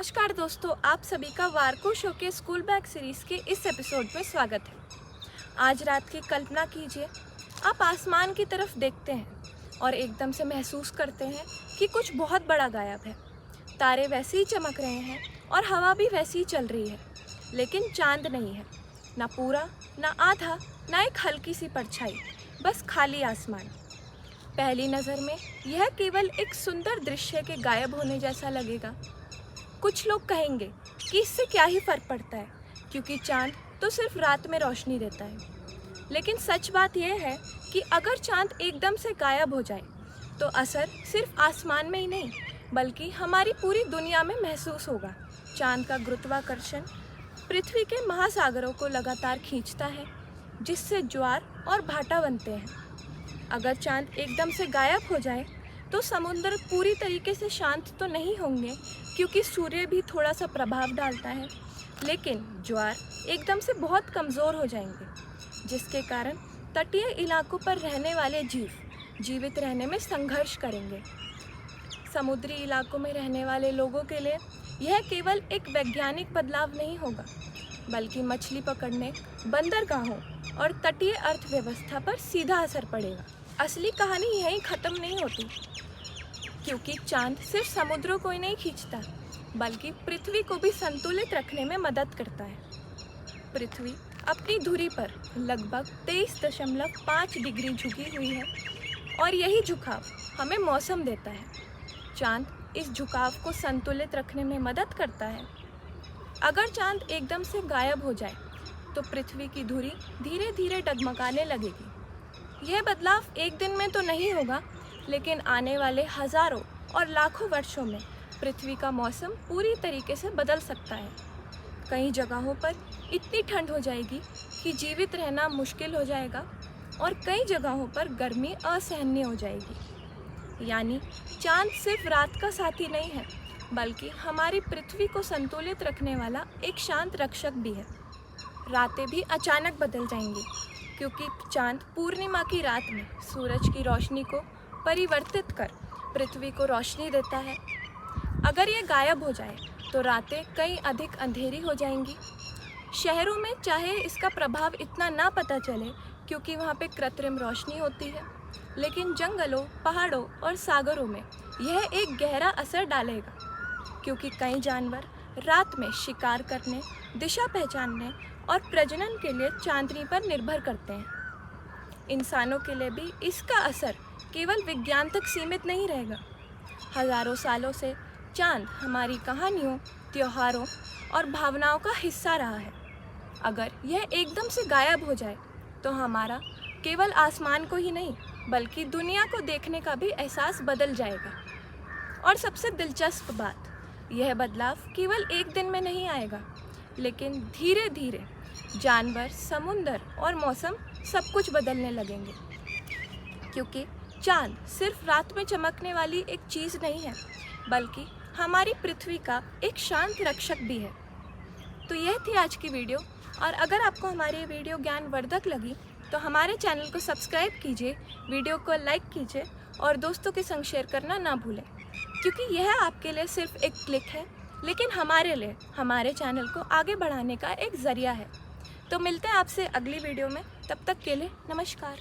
नमस्कार दोस्तों, आप सभी का वारको शो के स्कूल बैग सीरीज़ के इस एपिसोड में स्वागत है। आज रात की कल्पना कीजिए, आप आसमान की तरफ देखते हैं और एकदम से महसूस करते हैं कि कुछ बहुत बड़ा गायब है। तारे वैसे ही चमक रहे हैं और हवा भी वैसी ही चल रही है, लेकिन चांद नहीं है, ना पूरा, ना आधा, ना एक हल्की सी परछाई, बस खाली आसमान। पहली नज़र में यह केवल एक सुंदर दृश्य के गायब होने जैसा लगेगा। कुछ लोग कहेंगे कि इससे क्या ही फ़र्क पड़ता है, क्योंकि चांद तो सिर्फ रात में रोशनी देता है। लेकिन सच बात यह है कि अगर चांद एकदम से गायब हो जाए तो असर सिर्फ आसमान में ही नहीं बल्कि हमारी पूरी दुनिया में महसूस होगा। चांद का गुरुत्वाकर्षण पृथ्वी के महासागरों को लगातार खींचता है, जिससे ज्वार और भाटा बनते हैं। अगर चांद एकदम से गायब हो जाए तो समुद्र पूरी तरीके से शांत तो नहीं होंगे, क्योंकि सूर्य भी थोड़ा सा प्रभाव डालता है, लेकिन ज्वार एकदम से बहुत कमज़ोर हो जाएंगे, जिसके कारण तटीय इलाकों पर रहने वाले जीव जीवित रहने में संघर्ष करेंगे। समुद्री इलाकों में रहने वाले लोगों के लिए यह केवल एक वैज्ञानिक बदलाव नहीं होगा, बल्कि मछली पकड़ने, बंदरगाहों और तटीय अर्थव्यवस्था पर सीधा असर पड़ेगा। असली कहानी यहीं ख़त्म नहीं होती, क्योंकि चांद सिर्फ समुद्रों को ही नहीं खींचता बल्कि पृथ्वी को भी संतुलित रखने में मदद करता है। पृथ्वी अपनी धुरी पर लगभग 23.5 डिग्री झुकी हुई है और यही झुकाव हमें मौसम देता है। चांद इस झुकाव को संतुलित रखने में मदद करता है। अगर चांद एकदम से गायब हो जाए तो पृथ्वी की धुरी धीरे धीरे डगमगाने लगेगी। यह बदलाव एक दिन में तो नहीं होगा, लेकिन आने वाले हज़ारों और लाखों वर्षों में पृथ्वी का मौसम पूरी तरीके से बदल सकता है। कई जगहों पर इतनी ठंड हो जाएगी कि जीवित रहना मुश्किल हो जाएगा और कई जगहों पर गर्मी असहनीय हो जाएगी। यानी चांद सिर्फ रात का साथी नहीं है, बल्कि हमारी पृथ्वी को संतुलित रखने वाला एक शांत रक्षक भी है। रातें भी अचानक बदल जाएंगी, क्योंकि चांद पूर्णिमा की रात में सूरज की रोशनी को परिवर्तित कर पृथ्वी को रोशनी देता है। अगर ये गायब हो जाए तो रातें कई अधिक अंधेरी हो जाएंगी। शहरों में चाहे इसका प्रभाव इतना ना पता चले, क्योंकि वहाँ पे कृत्रिम रोशनी होती है, लेकिन जंगलों, पहाड़ों और सागरों में यह एक गहरा असर डालेगा, क्योंकि कई जानवर रात में शिकार करने, दिशा पहचानने और प्रजनन के लिए चांदनी पर निर्भर करते हैं। इंसानों के लिए भी इसका असर केवल विज्ञान तक सीमित नहीं रहेगा। हजारों सालों से चांद हमारी कहानियों, त्योहारों और भावनाओं का हिस्सा रहा है। अगर यह एकदम से गायब हो जाए तो हमारा केवल आसमान को ही नहीं बल्कि दुनिया को देखने का भी एहसास बदल जाएगा। और सबसे दिलचस्प बात, यह बदलाव केवल एक दिन में नहीं आएगा, लेकिन धीरे धीरे जानवर, समुंदर और मौसम सब कुछ बदलने लगेंगे, क्योंकि चांद सिर्फ रात में चमकने वाली एक चीज़ नहीं है, बल्कि हमारी पृथ्वी का एक शांत रक्षक भी है। तो यह थी आज की वीडियो, और अगर आपको हमारी ये वीडियो ज्ञानवर्धक लगी तो हमारे चैनल को सब्सक्राइब कीजिए, वीडियो को लाइक कीजिए और दोस्तों के संग शेयर करना ना भूलें, क्योंकि यह आपके लिए सिर्फ एक क्लिक है, लेकिन हमारे लिए हमारे चैनल को आगे बढ़ाने का एक ज़रिया है। तो मिलते हैं आपसे अगली वीडियो में, तब तक के लिए नमस्कार।